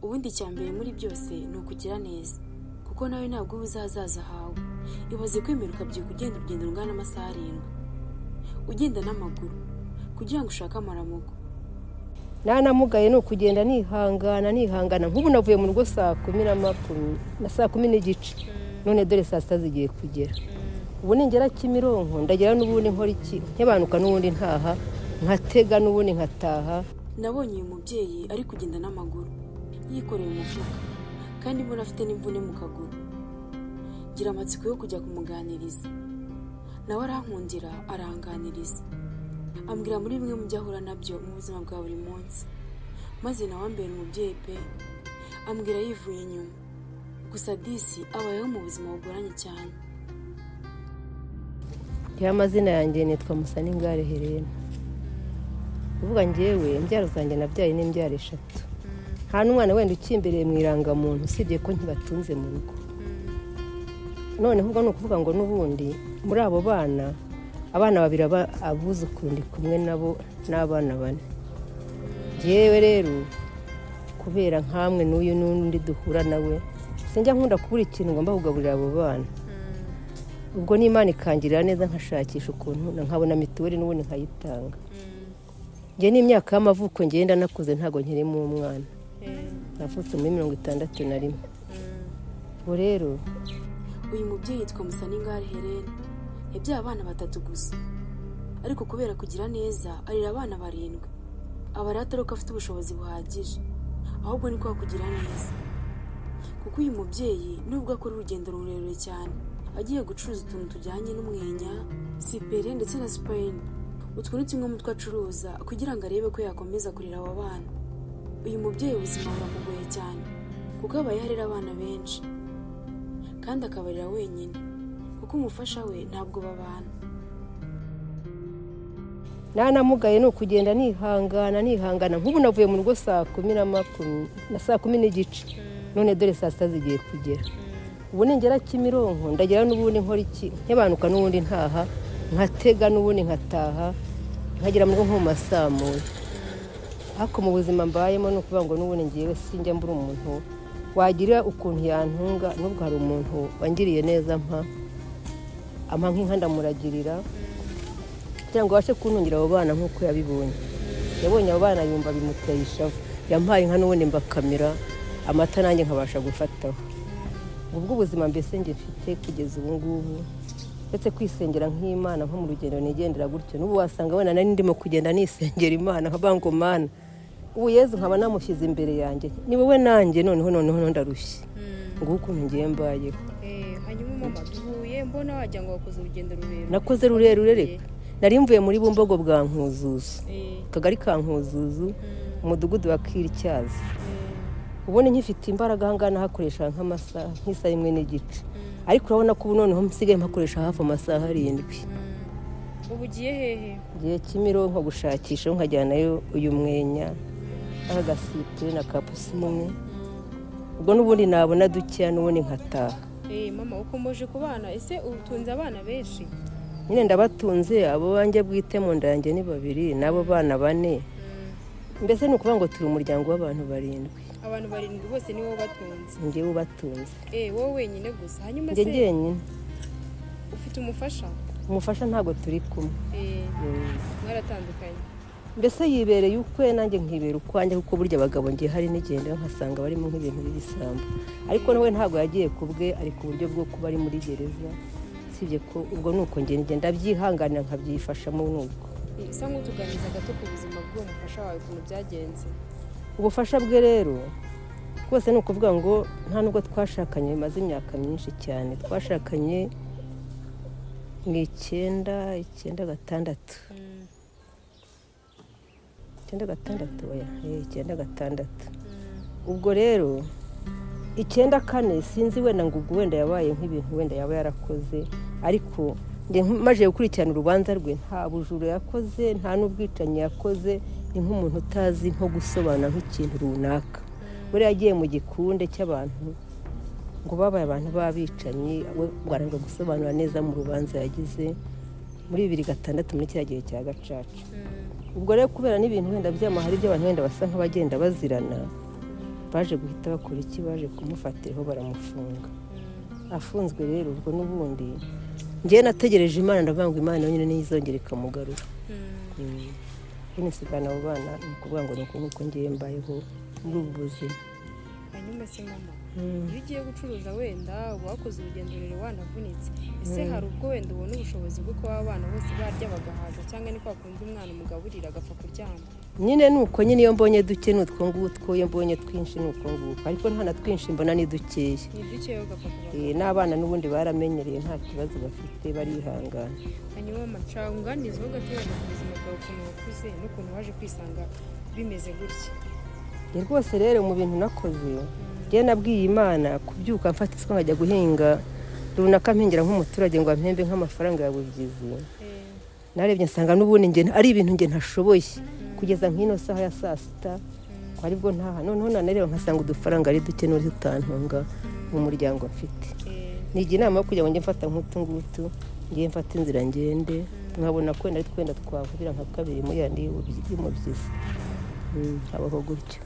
ubundi cyambere muri byose ni ukugira neza, kuko nawe ntabwo uba uzazaza hawe. Ibaze kwemera ukabyuka ugenda urugendo rungana n'amasaha 7 ugenda n'amaguru kugira ngo ushake amaramuko. Nanamugaye ni ukugenda nihangana nk'ubu navuye mu rugo saa 10:10 none dore saa 6 zigiye kugera. Ubu ningera Kimironko ndagera n'ubundi nkora iki nkebanuka n'ubundi ntaha nkatega n'ubundi nkataha. Nabonye uyu mubyeyi ari kugenda n'amaguru yikoreye umufuka kandi mbona afite n'imvune mu kaguru. Gira amatsiko yo kujya kumuganiriza, nawe arankundira aranganiriza, ambwira muri bimwe mu byahura nabyo mu buzima bwa buri munsi, maze nawe ambera umubyeyi pe, ambwira yivuye inyuma. Gusa disi abayeho mu buzima bugoranye cyane. Amazina yanjye nitwa Musaningare Helena. Uvuga njyewe imbyaro zanjye nabyaye n'imbyaro 3. Nta n'umwana wenda ukimbereye mu irangamuntu usibye ko ntibatunze mu rugo. None ahubwo ni ukuvuga ngo n'ubundi muri abo bana abana 2 abuzukuru ndi kumwe nabo n'abana 4. Njyewe rero kubera nkamwe n'uyu n'undi duhura nawe sinjya nkunda kubura ikintu ngomba kugaburira abo bana. Ubwo n'Imana ikangirira neza nkashakisha ukuntu nkabona mituweli n'ubundi nkayitanga. Njye n'imyaka y'amavuko ngenda nakuze ntago nkirimo umwana. Navutse muri 61. Ubwo rero uyu mubyeyi yitwa Musaningare Helena, yabyaye abana 3 gusa, ariko kubera kugira neza arira abana 7. Abaratari ko afite ubushobozi buhagije, ahubwo ni kwa kugira neza. Kuko uyu mubyeyi nubwo akora urugendo rurerure cyane agiye gucuruza utuntu tujyanye n'umwenya, sipere ndetse na Spain, utwo ni tumwe mu two acuruza kugira ngo arebe ko yakomeza kurera aba bana. Uyu mubyeyi ubuzima buramugoye cyane kuko aba yarera abana benshi kandi akabarira wenyine kuko umufasha we ntabwo babana. Nanamugaye ni ukugenda nihangana nk'ubu navuye mu rugo saa 10:10 none dore saa 6 zigiye kugera. Ubu ningera Kimironko ndagera n'ubundi nkora iki nkebanuka n'ubundi ntaha nkatega n'ubundi nkataha nkagera mu rugo nko mu masaa 9. Ariko mu buzima mbayemo no kuvuga ngo n'ubundi ngiye sinjya mbura umuntu wagira ukuntu yantunga, nubwo hari umuntu wangiriye neza ampa nk'inka ndamuragirira kugira ngo abashe kuntungira abo bana nk'uko yabibonye. Yabonye abo bana yumva bimuteye ishavu, yampaye inka n'ubundi mbakamira amata nanjye nkabasha gufataho. Ubwo ubuzima mbese nge mfite kugeza ubu ngubu ndetse kwisengera nk'Imana nko mu rugendo nigendera gutyo. N'ubu wasanga wenda nari ndimo kugenda nisengera Imana nkabango Mana ubu Yezu nkaba namushyize imbere yanjye, ni wowe nanjye noneho ndarushye ngo ukuntu ngiye mbayeho. Hanyuma mama duhuye mbona wajya ngo wakoze urugendo rurerure. Nakoze rurerure reka nari mvuye muri Bumbogo bwa Nkuzuzu, Kagari ka Nkuzuzu, umudugudu wa Kiricyazi. Ubone nkifite imbaraga hangana hakoresha nk'amasaha nk'isa 1:10, ariko urabona ko ubu noneho msigaye mpakoresha hafi amasaha 7. Ubu giye hehe? Giye Kimironko gushakisha nkajyanayo uyu mwenya agasipire na kapusine. Ubwo n'ubundi nabona dukiya n'ubundi nkataha. Mama ukomeje kubana, ese utunze abana benshi? Nyine ndabatunze, abo banjye bwite mu ndanjye ni 2 nabo bana 4. Mbese ni ukuvuga ngo turi umuryango w'abantu 7. Abantu 7 bose ni wowe batunze? Njyewe ubatunze. Wowe wenyine gusa? Hanyuma se njye nyine ufite umufasha? Umufasha ntago turi kumwe. Mwaratandukanye? Mbese yibereye ukwe nanjye nkibera ukwanjye kuko burya abagabo ngiye hari n'igenda nkasanga barimo nk'ibintu by'isambu. Ariko nawe ntago yagiye kubwe, ari ku buryo bwo kuba ari muri gereza. Sibye ko ubwo nuko ngenda byihanganira nkabyifashamo nuko. Isa nk'utuganiza gato ku buzima bw'uwo mufasha wawe ukuntu byagenze. Ubufasha bwe rero rwose ni ukuvuga ngo nta nubwo twashakanye bimaze imyaka myinshi cyane. Twashakanye mu 9/6. 9/6. Ubwo rero 9/4 sinzi wenda ngo ubwo wenda yabaye nk'ibintu wenda yaba yarakoze, ariko maje gukurikirana urubanza rwe nta bujuru yakoze, nta n'ubwicanyi yakoze. Ni nk'umuntu utazi nko gusobanura nk'ikintu runaka. Buri yagiye mu gikunde cy'abantu ngo babaye abantu babicanyi, we ngo gusobanura neza mu rubanza yagize muri 2006 muri cya gihe cya Gacaca. ubwo rero kubera n'ibintu wenda by'amahari by'abantu wenda basa nk'abagenda bazirana, baje guhita bakora iki, baje kumufatiraho baramufunga. Afunzwe rero ubwo n'ubundi njyewe nategereje Imana, ndavuga ngo Imana nyine niyo izongera ikamugarura. Nyine nsigana abo bana, ni ukuvuga ngo ni uko nguko ngiye mbayeho muri ubu buzima. hanyuma se mama, iyo ugiye gucuruza wenda uba wakoze urugendo rurerure wanavunitse, ese hari ubwo wenda ubona ubushobozi bwo kuba abana bose barya bagahaza, cyangwa ni kwa kundi umwana umugaburira agapfa kuryama? Nyine ni uko nyine iyo mbonye duke ni utwo ngutwo, iyo mbonye twinshi ni uko nguko, ariko nta na twinshi mbona ni dukeya. Ni dukeya ugapfa kubaho. N'abana n'ubundi baramenyereye nta kibazo bafite, barihangana. Hanyuma maca unganizeho gato wenda ku buzima bwawe ukuntu wakuze n'ukuntu waje kwisanga bimeze gutya. Rwose rero mu bintu nakoze, njye nabwiye Imana kubyuka mfata isuka nkajya guhinga runaka, mpingira nk'umuturage ngo ampembe nk'amafaranga ya bugizi. Narebye nsanga n'ubundi njye ari ibintu njye ntashoboye kugeza nk'ino saha ya saa sita, ko aribwo ntaha. Noneho nanareba nkasanga udufaranga ari duke n'uri tutantunga mu muryango mfite. Nigira inama yo kugira ngo njye mfata nk'utu ngutu, njye mfata inzira ngende, nkabona ko wenda twenda twahurira nka kabiri muri yandi y'umubyizi. Habaho gutyo.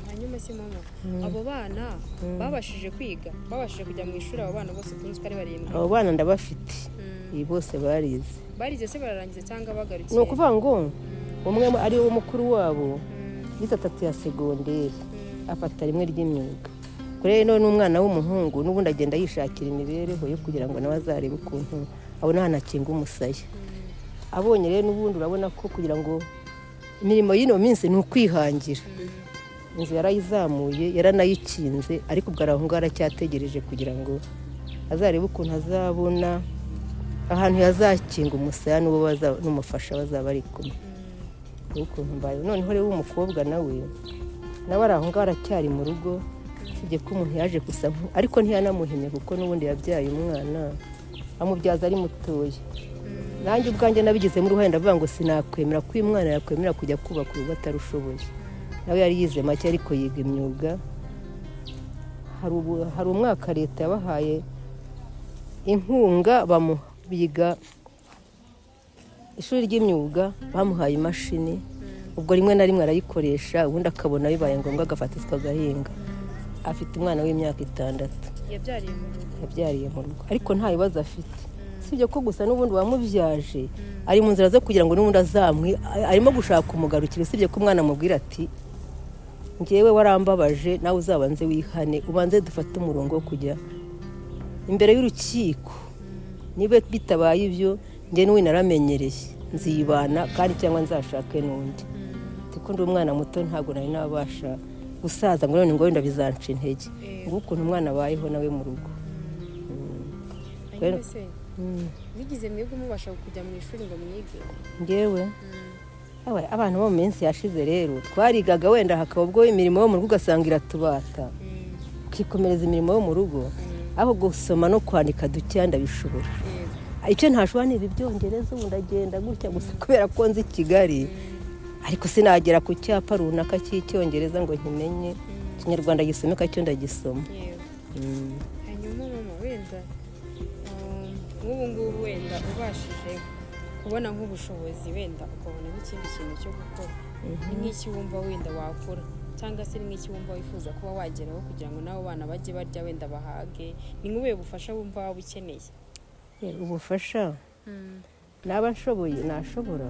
Hanyuma se mama, abo bana babashije kwiga, babashije kujya mu ishuri? Abo bana bose tunzi ko ari 7. Abo bana ndabafite, bose barize. Barize se bararangiza cyangwa bagarukiye? Ni ukuvuga ngo umwe ari wo mukuru wabo yize 3 ya segonderi, afata 1 ry'imyuga. Kure none umwana w'umuhungu n'ubundi agenda yishakira imibereho yo kugira ngo nawe azarebe ukuntu abona hanakinga umusaya. Abonye rero n'ubundi urabona ko kugira ngo imirimo y'ino minsi ni ukwihangira. Inzu yarayizamuye, yaranayikinze, ariko ubwo araho ngara cyategereje kugira ngo azarebe ukuntu azabona ahantu yazakinga umusaya n'umufasha bazaba ari kumwe. Ukuntu mbaye noneho rero umukobwa nawe araho ngara cyari mu rugo, sibye ko umuntu yaje gusa ariko ntiyanamuhimye kuko n'ubundi yabyaye umwana amubyaza ari mutoya. Nanjye ubwanjye nabigizemo uruhare, ndavuga ngo sinakwemera ko uyu mwana yakwemera kujya kubaka urugo atarushoboye. Nawe yari yize make ariko yiga imyuga. Hari umwaka leta yabahaye inkunga, biga ishuri ry'imyuga, bamuhaye imashini. Ubwo rimwe na rimwe arayikoresha, ubundi akabona bibaye ngombwa agafata isuka agahinga. Afite umwana w'imyaka 6. Yabyariye mu rugo ariko nta bibazo afite, sibyo ko gusa n'ubundi wamubyaje ari mu nzira zo kugira ngo n'ubundi azamwe, arimo gushaka umugarukira. Sibyo ko umwana amubwira ati njyewe warambabaje, nawe uzabanze wihane, ubanze dufate umurongo wo kujya imbere y'urukiko. Niba bitabaye ibyo njye n'uwi naramenyereye, nzibana kandi cyangwa nzashake n'undi. Kuko ndi umwana muto, ntabwo nari nabasha gusaza ngo none ngo wenda bizanca intege. Ngo ukuntu umwana abayeho nawe mu rugo. Hanyuma se bigize mwebwe mubasha kujya mu ishuri ngo mwige? Njyewe abantu bo mu minsi yashize rero twarigaga, wenda hakaba ubwo imirimo yo mu rugo ugasanga iratubata, ukikomereza imirimo yo mu rugo, aho gusoma no kwandika duke ndabishobora. Icyo ntashobora ni ibyongereza, ubu ndagenda gutya gusa kubera ko nzi Kigali, ariko sinagera ku cyapa runaka cy'icyongereza ngo nkimenye. Ikinyarwanda gisomeka cyo ndagisoma. Hanyuma mama, wenda nk'ubu ngubu wenda ubashije kubona nk'ubushobozi, wenda ukabona n'ikindi kintu cyo gukora, ni nk'iki wumva wenda wakora, cyangwa se ni nk'iki wumva wifuza kuba wageraho kugira ngo n'abo bana bajye barya wenda bahage? Ni nk'ubuhe bufasha wumva waba ukeneye? Ubufasha naba nshoboye nashobora,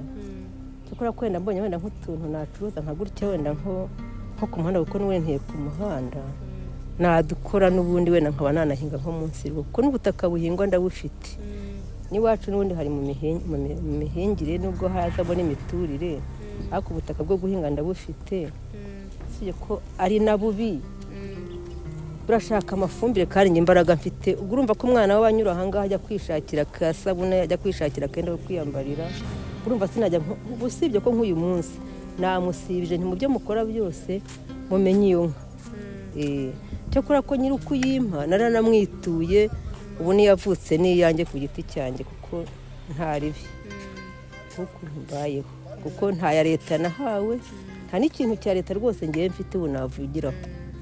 cyakora kwenda mbonye wenda nk'utuntu nacuruza nka gutya, wenda nko ku muhanda, kuko n'ubundi nteye ku muhanda, nadukora n'ubundi wenda nkaba nanahinga nko munsi rugo, kuko n'ubutaka buhingwa ndabufite. N'iwacu n'ubundi hari mu mihingire, nubwo hazamo n'imiturire, ariko ubutaka bwo guhinga ndabufite. Sibye ko ari na bubi, burashaka amafumbire kandi imbaraga mfite. Ubwo urumva ko umwana we wanyura ahangaha ajya kwishakira kasabune, ajya kwishakira akenda ko kwiyambarira, urumva sinajya. Usibye ko nk'uyu munsi namusibije nti mu byo mukora byose mumenye iyo nka. Cyakora ko nyiri uko uyimpa naranamwituye, ubu niyavutse n'iyanjye ku giti cyanjye, kuko nta ribi kuko mbayeho, kuko nta ya leta nahawe, nta n'ikintu cya leta rwose ngiye mfite ubu navugiraho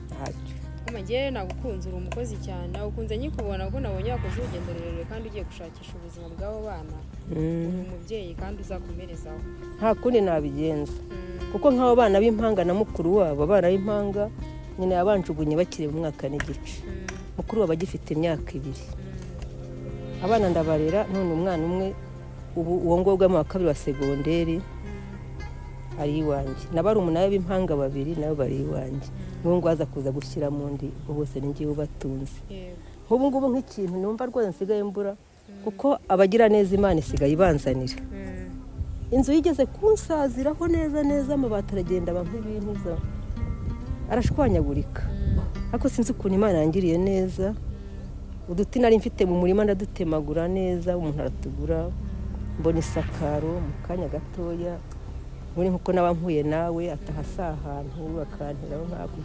ntacyo. mama njyewe nagukunze uri umukozi cyane nagukunze nyikubona kuko nabonye wakoze urugendo rurerure kandi ugiye gushakisha ubuzima bw'abo bana uri umubyeyi kandi uzakomerezaho nta kundi nabigenza kuko nk'abo bana b'impanga na mukuru wabo abana b'impanga nyine yabanjugunye bakiri mu mwaka n'igice mukuru wabo agifite imyaka 2 abana ndabarera none umwana umwe uwo ngobwa mu wa 2 wa segonderi ari iwanjye nabari umunani b'impanga 2 nabo bari iwanjye n'ubu ngo aza kuza gushyira mu ndi bose ningiye ubatunze nk'ubu ngubu nk'ikintu numva rwose nsigaye mbura kuko abagira neza Imana isigaye ibanzanira inzu yigeze kunsaziraho neza amabati aragenda aba nk'ibintu arashwanyagurika ariko sinzi ukuntu Imana yangiriye neza uduti nari mfite mu murima ndadutemagura neza umuntu aratugura mbona isakaro mu kanya gatoya muri nkuko nabampuye nawe atahasa ahantu bakanteraho nkako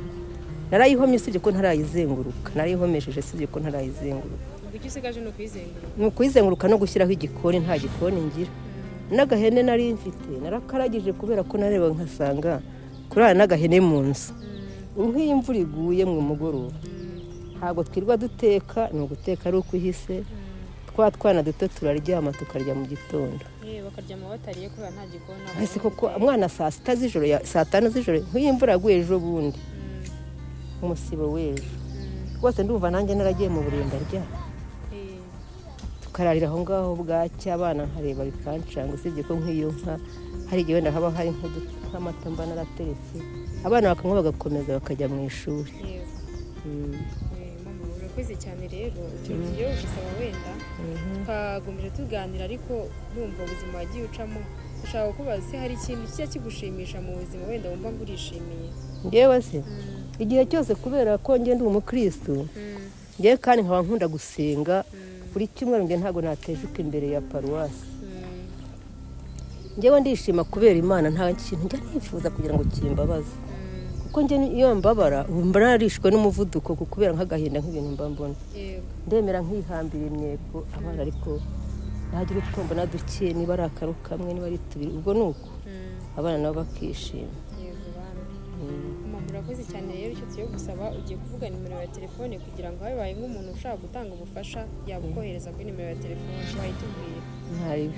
narayihomye usibye ko ntarayizenguruka narayihomesheje usibye ko ntarayizenguruka ubwo usigaje no kuyizenguruka no kuyizenguruka no gushyiraho igikoni nta gikoni ngira n'agahene nari mfite narakaragije kubera ko nareba nkasanga kurara n'agahene mu nzu nk'iyo imvura iguye mu mugoroba ntabwo twirwa duteka ni uguteka ari uko ihise twana duto turaryama tukarya mu gitondo bakaryama batariye kubera nta gikoni ese koko umwana saa 6 z'ijoro saa 5 z'ijoro nk'iyo imvura yaguye ejo bundi umusibo w'ejo rwose ndumva nanjye naragiye mu burinda rya tukararira aho ngaho bwacya abana nkareba bikancanga usibye ko nk'iyo nka hari igihe wenda haba hari nk'amata mba narateretse abana bakanywa bagakomeza bakajya mu ishuri urakoze cyane rero tugiye gusaba wenda twagomeje tuganira ariko numva ubuzima wagiye ucamo ushaka kubaza se hari ikintu kijya kigushimisha mu buzima wenda wumva ngo urishimiye ngewe se igihe cyose kubera ko njye ndi umukristo ngewe kandi nkaba nkunda gusenga buri cyumweru njye ntabwo natejuka imbere ya paruwasi ngewe ndishima kubera Imana nta kintu njya nifuza kugira ngo kimbabaze kuko njye iyo mbabara mba narishwe n'umuvuduko kubera nk'agahinda nk'ibintu mba mbona ndemera nkihambira imyeko abana ariko nagira utwombo na duke niba ari akaro kamwe niba ari 2 ubwo nuko abana nabo bakishima murakoze cyane rero icyo tugiye gusaba ugiye kuvuga nimero ya telefone kugira ngo habaye nk'umuntu ushaka gutanga ubufasha yabukohereza kuri nimero ya telefone wayitubwiye ntariwe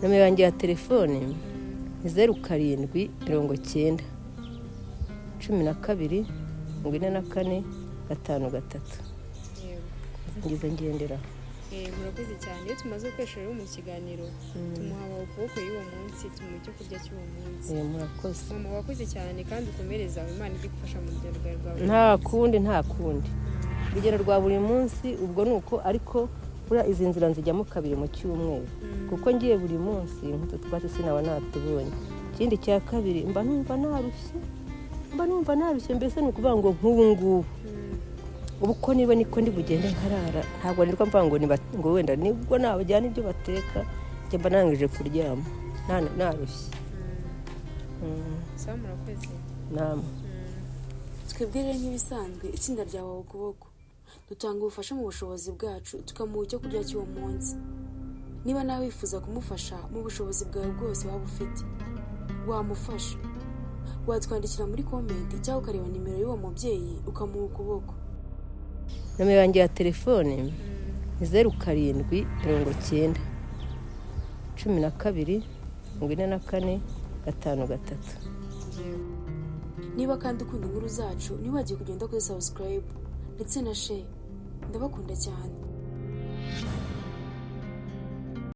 nimero yanjye ya telefone ni 0790 12 44 53 ngize ngendera murakoze cyane iyo tumaze gukoresha rero mu kiganiro tumuha ukuboko y'uwo munsi tumuha icyo kurya cy'uwo munsi murakoze mama wakoze cyane kandi ukomereza Imana igufasha mu rugendo rwawe nta kundi urugendo rwa buri munsi ubwo nuko ariko buriya izi nzira nzijyamo 2 mu cyumweru kuko ngiye buri munsi nk'utu twatsi sinaba natubonye ikindi cya 2 mba numva narushye mbese ni ukuvuga ngo nk'ubu ngubu ubu ko niba niko ndi bugende nkarara ntabwo nirwa mvuga ngo wenda nibwo nabajyana ibyo bateka njye mba nangije kuryama narushye sawa murakoze nama twebwe rero nk'ibisanzwe itsinda ryawe ukuboko dutanga ubufasha mu bushobozi bwacu tukamuha icyo kurya cy'uwo munsi niba nawe wifuza kumufasha mu bushobozi bwawe bwose waba ufite wamufasha watwandikira muri komenti cyangwa ukareba nimero y'uwo mubyeyi ukamuha ukuboko nimero yanjye ya telefone ni 0790 12 44 53 niba kandi ukunda inkuru zacu ntiwajye kugenda kuri subscribe ndetse na share ndabakunda cyane.